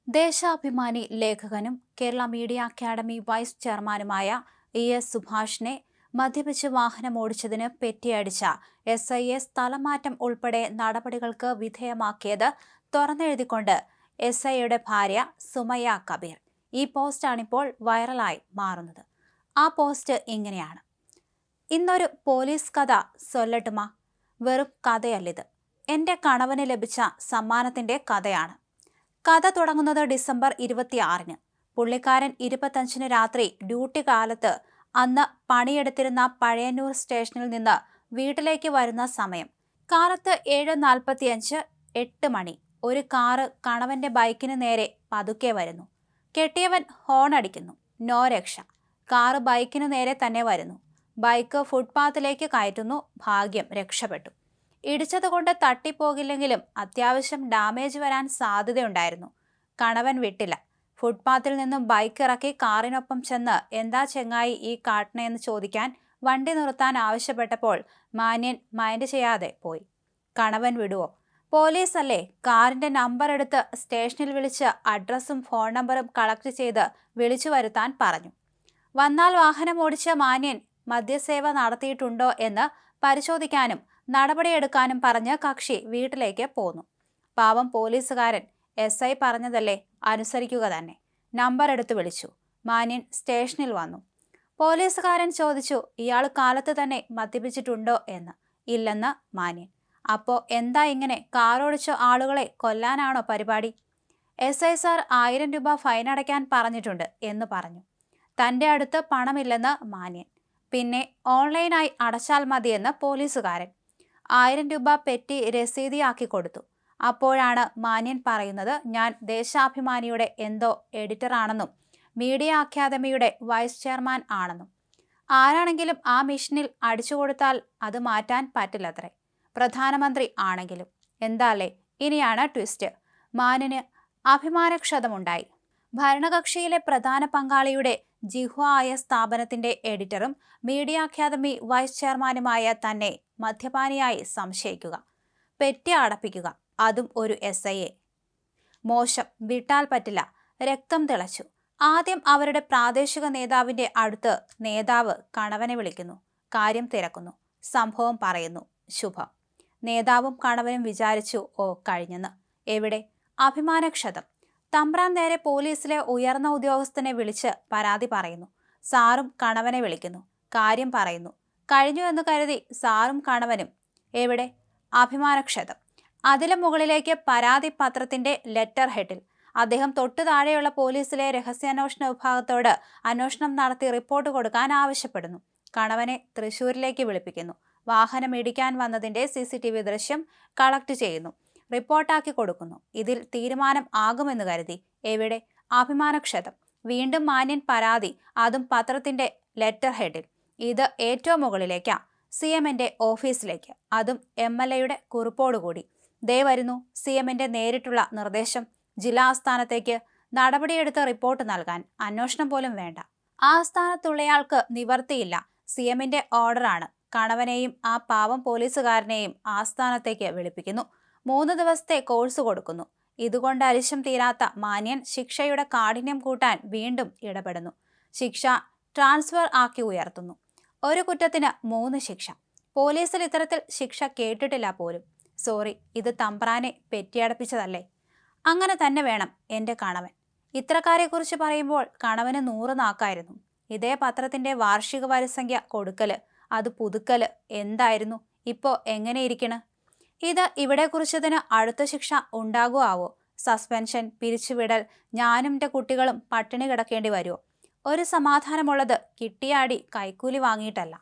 ദേശാഭിമാനി ലേഖകനും Kerala media academy vice ചെയർമാനുമായ S സുഭാഷിനെ മദ്യപിച്ച് വാഹനമോടിച്ചതിന് പെറ്റിയടിച്ച എസ്ഐയെ സ്ഥലമാറ്റം ഉൾപ്പെടെ നടപടികൾക്ക് വിധേയമാക്കിയത് തുറന്നെഴുതിക്കൊണ്ട് എസ്ഐയുടെ ഭാര്യ സുമയ്യ കബീർ. ഈ പോസ്റ്റാണിപ്പോൾ വൈറലായി മാറുന്നത്. ആ പോസ്റ്റ് ഇങ്ങനെയാണ്: ഇന്നൊരു പോലീസ് കഥ സൊല്ലട്ടുമാ. വെറും കഥയല്ലിത്, എൻ്റെ കണവന് ലഭിച്ച സമ്മാനത്തിൻ്റെ കഥയാണ്. കഥ തുടങ്ങുന്നത് ഡിസംബർ 26-ന്. പുള്ളിക്കാരൻ 25-ന് രാത്രി ഡ്യൂട്ടി കാലത്ത് അന്ന് പണിയെടുത്തിരുന്ന പഴയന്നൂർ സ്റ്റേഷനിൽ നിന്ന് വീട്ടിലേക്ക് വരുന്ന സമയം. കാലത്ത് 7:45, 8 മണി. ഒരു കാറ് കണവന്റെ ബൈക്കിന് നേരെ പതുക്കെ വരുന്നു. കെട്ടിയവൻ ഹോൺ അടിക്കുന്നു. നോ രക്ഷ. കാറ് ബൈക്കിന് നേരെ തന്നെ വരുന്നു. ബൈക്ക് ഫുട്പാത്തിലേക്ക് കയറ്റുന്നു. ഭാഗ്യം, രക്ഷപ്പെട്ടു. ഇടിച്ചതുകൊണ്ട് തട്ടിപ്പോകില്ലെങ്കിലും അത്യാവശ്യം ഡാമേജ് വരാൻ സാധ്യതയുണ്ടായിരുന്നു. കണവൻ വിട്ടില്ല. ഫുട്പാത്തിൽ നിന്നും ബൈക്ക് ഇറക്കി കാറിനൊപ്പം ചെന്ന് എന്താ ചെങ്ങായി ഈ കാട്ടണേന്ന് ചോദിക്കാൻ വണ്ടി നിർത്താൻ ആവശ്യപ്പെട്ടപ്പോൾ മാന്യൻ മൈൻഡ് ചെയ്യാതെ പോയി. കണവൻ വിടുവോ? പോലീസല്ലേ? കാറിന്റെ നമ്പർ എടുത്ത് സ്റ്റേഷനിൽ വിളിച്ച് അഡ്രസ്സും ഫോൺ നമ്പറും കളക്ട് ചെയ്ത് വിളിച്ചു വരുത്താൻ പറഞ്ഞു. വന്നാൽ വാഹനം ഓടിച്ച മാന്യൻ മദ്യസേവ നടത്തിയിട്ടുണ്ടോ എന്ന് പരിശോധിക്കാനും നടപടിയെടുക്കാനും പറഞ്ഞ് കക്ഷി വീട്ടിലേക്ക് പോന്നു. പാവം പോലീസുകാരൻ എസ്ഐ പറഞ്ഞതല്ലേ, അനുസരിക്കുക തന്നെ. നമ്പർ എടുത്ത് വിളിച്ചു. മാന്യൻ സ്റ്റേഷനിൽ വന്നു. പോലീസുകാരൻ ചോദിച്ചു, ഇയാൾ കാലത്ത് തന്നെ മദ്യപിച്ചിട്ടുണ്ടോ എന്ന്. ഇല്ലെന്ന് മാന്യൻ. അപ്പോ എന്താ ഇങ്ങനെ കാറോടിച്ച ആളുകളെ കൊല്ലാനാണോ പരിപാടി? എസ്ഐ സാർ 1000 രൂപ ഫൈൻ അടയ്ക്കാൻ പറഞ്ഞിട്ടുണ്ട് എന്ന് പറഞ്ഞു. തൻ്റെ അടുത്ത് പണമില്ലെന്ന് മാന്യൻ. പിന്നെ ഓൺലൈനായി അടച്ചാൽ മതിയെന്ന് പോലീസുകാരൻ. 1000 രൂപ പെറ്റി രസീതിയാക്കി കൊടുത്തു. അപ്പോഴാണ് മാന്യൻ പറയുന്നത്, ഞാൻ ദേശാഭിമാനിയുടെ എന്തോ എഡിറ്ററാണെന്നും മീഡിയ അക്കാദമിയുടെ വൈസ് ചെയർമാൻ ആണെന്നും. ആരാണെങ്കിലും ആ മിഷനിൽ അടിച്ചു കൊടുത്താൽ അത് മാറ്റാൻ പറ്റില്ലത്രേ, പ്രധാനമന്ത്രി ആണെങ്കിലും. എന്താല്ലേ? ഇനിയാണ് ട്വിസ്റ്റ്. മാന്യന് അഭിമാനക്ഷതമുണ്ടായി. ഭരണകക്ഷിയിലെ പ്രധാന പങ്കാളിയുടെ ജിഹ്വ ആയ സ്ഥാപനത്തിന്റെ എഡിറ്ററും മീഡിയ അക്കാദമി വൈസ് ചെയർമാനുമായ തന്നെ മദ്യപാനിയായി സംശയിക്കുക, പെറ്റി അടപ്പിക്കുക, അതും ഒരു എസ്ഐയെ. മോശം, വിട്ടാൽ പറ്റില്ല. രക്തം തിളച്ചു. ആദ്യം അവരുടെ പ്രാദേശിക നേതാവിന്റെ അടുത്ത് നേതാവ് കണവനെ വിളിക്കുന്നു. കാര്യം തിരക്കുന്നു. സംഭവം പറയുന്നു. ശുഭം. നേതാവും കണവനും വിചാരിച്ചു, ഓ കഴിഞ്ഞെന്ന്. എവിടെ? അഭിമാനക്ഷതം. തമ്പ്രാൻ നേരെ പോലീസിലെ ഉയർന്ന ഉദ്യോഗസ്ഥനെ വിളിച്ച് പരാതി പറയുന്നു. സാറും കണവനെ വിളിക്കുന്നു. കാര്യം പറയുന്നു. കഴിഞ്ഞു എന്ന് കരുതി സാറും കണവനും. എവിടെ? അഭിമാനക്ഷതം. അതിലും മുകളിലേക്ക് പരാതി പത്രത്തിന്റെ ലെറ്റർ ഹെഡിൽ അദ്ദേഹം തൊട്ടു താഴെയുള്ള പോലീസിലെ രഹസ്യാന്വേഷണ വിഭാഗത്തോട് അന്വേഷണം നടത്തി റിപ്പോർട്ട് കൊടുക്കാൻ ആവശ്യപ്പെടുന്നു. കണവനെ തൃശൂരിലേക്ക് വിളിപ്പിക്കുന്നു. വാഹനം ഇടിക്കാൻ വന്നതിന്റെ CCTV ദൃശ്യം കളക്ട് ചെയ്യുന്നു. റിപ്പോർട്ടാക്കി കൊടുക്കുന്നു. ഇതിൽ തീരുമാനം ആകുമെന്ന് കരുതി. എവിടെ? അഭിമാനക്ഷതം. വീണ്ടും മാന്യൻ പരാതി, അതും പത്രത്തിന്റെ ലെറ്റർ ഹെഡിൽ. ഇത് ഏറ്റവും മുകളിലേക്കാ, CMന്റെ ഓഫീസിലേക്ക്, അതും MLAയുടെ കുറിപ്പോടുകൂടി. ദേ വരുന്നു CMന്റെ നേരിട്ടുള്ള നിർദ്ദേശം, ജില്ലാ ആസ്ഥാനത്തേക്ക് നടപടിയെടുത്ത് റിപ്പോർട്ട് നൽകാൻ. അന്വേഷണം പോലും വേണ്ട. ആസ്ഥാനത്തുള്ളയാൾക്ക് നിവർത്തിയില്ല. CMന്റെ ഓർഡറാണ്. കണവനെയും ആ പാവം പോലീസുകാരനെയും ആസ്ഥാനത്തേക്ക് വിളിപ്പിക്കുന്നു. 3 ദിവസത്തെ കോഴ്സ് കൊടുക്കുന്നു. ഇതുകൊണ്ട് അരിശം തീരാത്ത മാന്യൻ ശിക്ഷയുടെ കാഠിന്യം കൂട്ടാൻ വീണ്ടും ഇടപെടുന്നു. ശിക്ഷ ട്രാൻസ്ഫർ ആക്കി ഉയർത്തുന്നു. ഒരു കുറ്റത്തിന് 3 ശിക്ഷ. പോലീസിൽ ഇത്തരത്തിൽ ശിക്ഷ കേട്ടിട്ടില്ല പോലും. സോറി, ഇത് തമ്പ്രാനെ പെറ്റിയടപ്പിച്ചതല്ലേ? അങ്ങനെ തന്നെ വേണം എൻ്റെ കണവൻ. ഇത്രക്കാരെക്കുറിച്ച് പറയുമ്പോൾ കണവന് 100 നാക്കായിരുന്നു. ഇതേ പത്രത്തിന്റെ വാർഷിക വരിസംഖ്യ കൊടുക്കല്, അത് പുതുക്കല് എന്തായിരുന്നു? ഇപ്പോ എങ്ങനെയിരിക്കണ്? ഇത് ഇവിടെ കുറിച്ചതിന് അടുത്ത ശിക്ഷ ഉണ്ടാകുമോ? സസ്പെൻഷൻ, പിരിച്ചുവിടൽ, ഞാനും എൻ്റെ കുട്ടികളും പട്ടിണി കിടക്കേണ്ടി വരുമോ? ഒരു സമാധാനമുള്ളത് കിട്ടിയാടി കൈക്കൂലി വാങ്ങിയിട്ടല്ല.